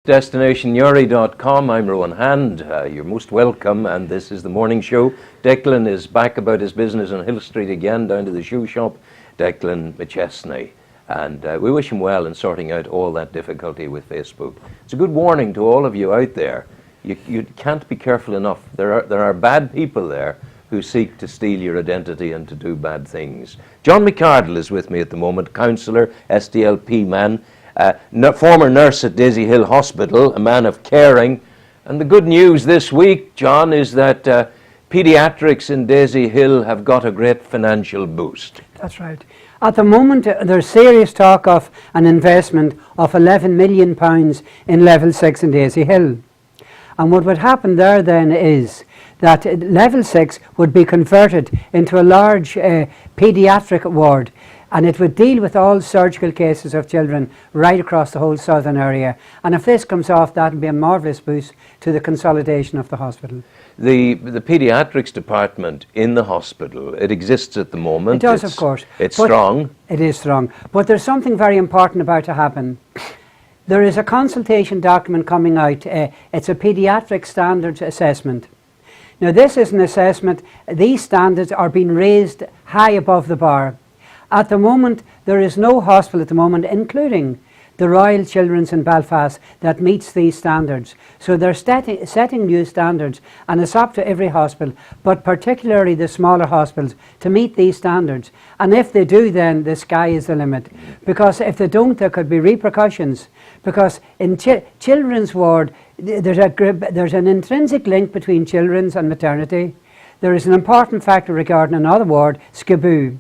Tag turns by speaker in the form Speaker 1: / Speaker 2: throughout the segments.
Speaker 1: DestinationUri.com. I'm Rowan Hand. You're most welcome, and this is the morning show. Declan is back about his business on Hill Street again, down to the shoe shop. Declan McChesney, and we wish him well in sorting out all that difficulty with Facebook. It's a good warning to all of you out there. You can't be careful enough. There are bad people there who seek to steal your identity and to do bad things. John McArdle is with me at the moment, counsellor, SDLP man. Former nurse at Daisy Hill Hospital, a man of caring. And the good news this week, John, is that Pediatrics in Daisy Hill have got a great financial boost.
Speaker 2: That's right. At the moment, there's serious talk of an investment of £11 million in Level 6 in Daisy Hill. And what would happen there then is that Level 6 would be converted into a large paediatric ward, and it would deal with all surgical cases of children right across the whole southern area. And if this comes off, that will be a marvellous boost to the consolidation of the hospital. The
Speaker 1: paediatrics department in the hospital, it exists at the moment.
Speaker 2: It does, of course.
Speaker 1: It's strong.
Speaker 2: It is strong. But there's something very important about to happen. There is a consultation document coming out. It's a paediatric standards assessment. Now, this is an assessment. These standards are being raised high above the bar. At the moment, there is no hospital at the moment, including the Royal Children's in Belfast, that meets these standards. So they're setting new standards, and it's up to every hospital, but particularly the smaller hospitals, to meet these standards. And if they do, then the sky is the limit. Because if they don't, there could be repercussions. Because in children's ward, there's an intrinsic link between children's and maternity. There is an important factor regarding another ward, SCIBU.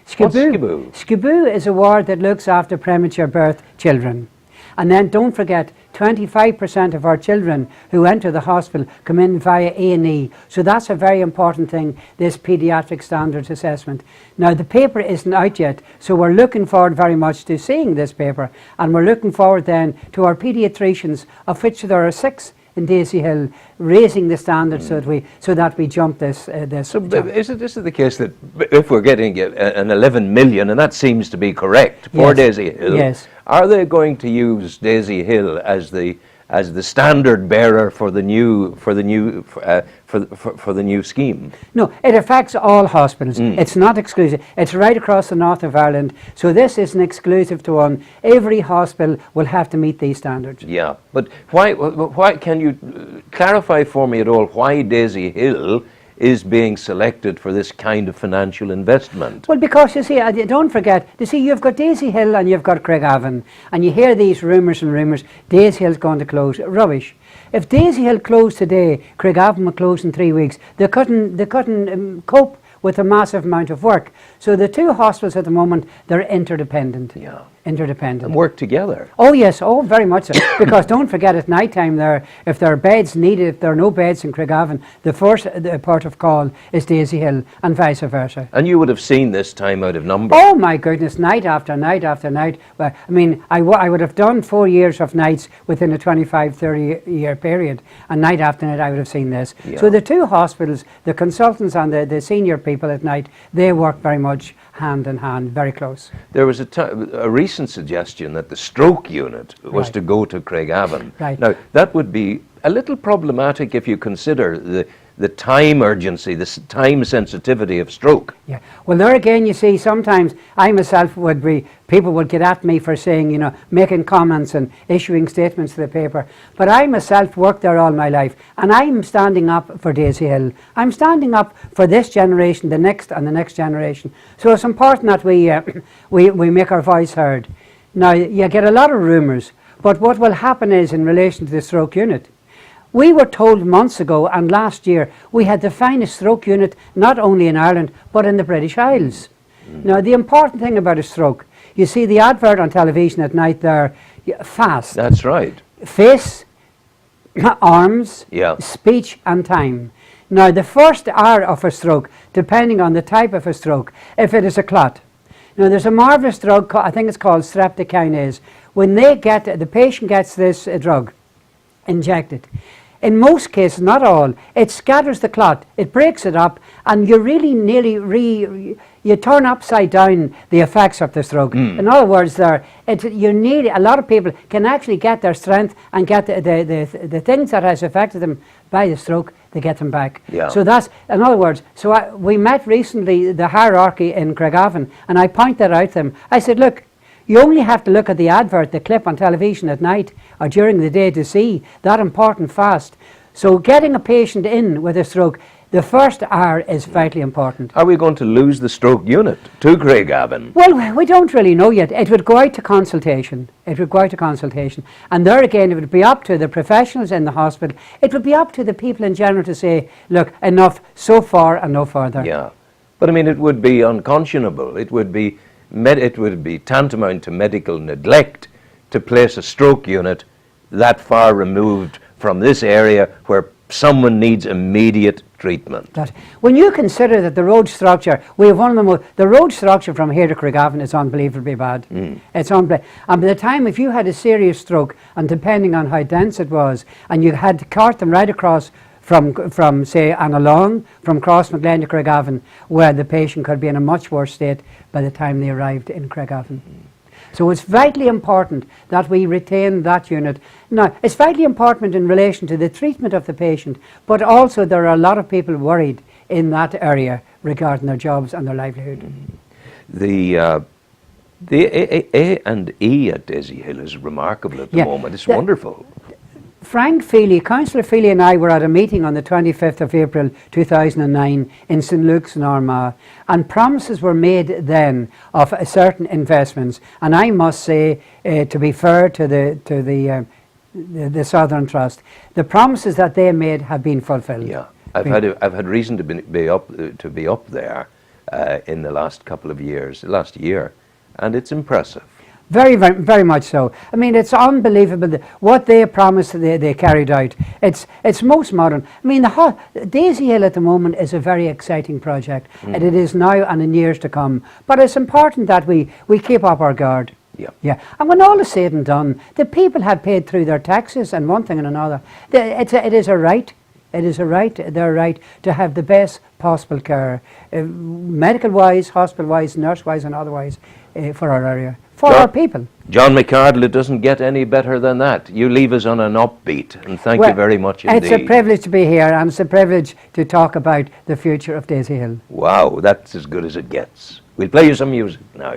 Speaker 2: SCIBU is a ward that looks after premature birth children. And then don't forget, 25% of our children who enter the hospital come in via A&E. So that's a very important thing, this paediatric standards assessment. Now, the paper isn't out yet, so we're looking forward very much to seeing this paper. And we're looking forward then to our paediatricians, of which there are 6 in Daisy Hill, raising the standards so that we jump this.
Speaker 1: So is it the case that if we're getting an 11 million, and that seems to be correct for Daisy Hill,
Speaker 2: yes,
Speaker 1: are they going to use Daisy Hill as the standard bearer for the new scheme?
Speaker 2: No, it affects all hospitals. It's not exclusive. It's right across the north of Ireland. So this isn't exclusive to one. Every hospital will have to meet these standards.
Speaker 1: Yeah, but why can you clarify for me at all why Daisy Hill is being selected for this kind of financial investment?
Speaker 2: Well, because you see, don't forget, you've got Daisy Hill and you've got Craigavon, and you hear these rumours, Daisy Hill's going to close. Rubbish. If Daisy Hill closed today, Craigavon would close in 3 weeks. They couldn't cope with a massive amount of work. So the two hospitals at the moment, they're interdependent.
Speaker 1: Yeah.
Speaker 2: Interdependent.
Speaker 1: And work together.
Speaker 2: Oh yes, very much so. Because don't forget, at night time if there are beds needed, if there are no beds in Craigavon, the first port of call is Daisy Hill, and vice versa.
Speaker 1: And you would have seen this time out of number.
Speaker 2: Oh my goodness, night after night after night. Well, I mean, I would have done 4 years of nights within a 25-30 year period, and night after night I would have seen this. Yeah. So the two hospitals, the consultants and the senior people at night, they work very much hand in hand, very close.
Speaker 1: There was a recent suggestion that the stroke unit was to go to Craigavon.
Speaker 2: Right.
Speaker 1: Now, that would be a little problematic if you consider the time urgency, the time sensitivity of stroke.
Speaker 2: Yeah. Well, there again, you see, sometimes I myself people would get at me for saying, making comments and issuing statements to the paper. But I myself worked there all my life, and I'm standing up for Daisy Hill. I'm standing up for this generation, the next and the next generation. So it's important that we make our voice heard. Now, you get a lot of rumours, but what will happen is, in relation to the stroke unit, we were told months ago and last year we had the finest stroke unit not only in Ireland but in the British Isles. Now, the important thing about a stroke, you see the advert on television at night there, fast.
Speaker 1: That's right.
Speaker 2: Face, arms, speech and time. Now, the first hour of a stroke, depending on the type of a stroke, if it is a clot. Now, there's a marvellous drug, I think it's called streptokinase. When the patient gets this drug injected, in most cases, not all, it scatters the clot, it breaks it up, and you really nearly you turn upside down the effects of the stroke. In other words, you need, a lot of people can actually get their strength and get the things that has affected them by the stroke, they get them back.
Speaker 1: Yeah.
Speaker 2: So that's, in other words, we met recently, the hierarchy in Craigavon, and I pointed out to them, I said, look, you only have to look at the advert, the clip on television at night or during the day to see that important fast. So getting a patient in with a stroke, the first hour is vitally important.
Speaker 1: Are we going to lose the stroke unit to Craigavon?
Speaker 2: Well, we don't really know yet. It would go out to consultation. It would go out to consultation. And there again, it would be up to the professionals in the hospital. It would be up to the people in general to say, look, enough so far and no further.
Speaker 1: Yeah. But I mean, it would be unconscionable. It would be tantamount to medical neglect to place a stroke unit that far removed from this area where someone needs immediate treatment.
Speaker 2: When you consider that the road structure, we have one of the most, the road structure from here to Craigavon is unbelievably bad. It's unbelievable. And by the time, if you had a serious stroke, and depending on how dense it was, and you had to cart them right across from say, and along, from Cross McLean to Craigavon, where the patient could be in a much worse state by the time they arrived in Craigavon. So it's vitally important that we retain that unit. Now, it's vitally important in relation to the treatment of the patient, but also there are a lot of people worried in that area regarding their jobs and their livelihood.
Speaker 1: The A&E at Daisy Hill is remarkable at the moment. It's wonderful.
Speaker 2: Frank Feely, Councillor Feely and I were at a meeting on the 25th of April 2009 in St Luke's in Armagh, and promises were made then of certain investments, and I must say, to be fair to the Southern Trust, the promises that they made have been fulfilled.
Speaker 1: Yeah, I've had reason to be up there in the last couple of years, last year, and it's impressive.
Speaker 2: Very, very, very much so. I mean, it's unbelievable what they promised they carried out. It's most modern. I mean, Daisy Hill at the moment is a very exciting project, and it is now and in years to come. But it's important that we keep up our guard. Yeah. And when all is said and done, the people have paid through their taxes and one thing and another. It is a right. It is a right, their right, to have the best possible care, medical-wise, hospital-wise, nurse-wise and otherwise, for our area, for our people.
Speaker 1: John McArdle, it doesn't get any better than that. You leave us on an upbeat, and thank you very much indeed.
Speaker 2: It's a privilege to be here, and it's a privilege to talk about the future of Daisy Hill.
Speaker 1: Wow, that's as good as it gets. We'll play you some music now.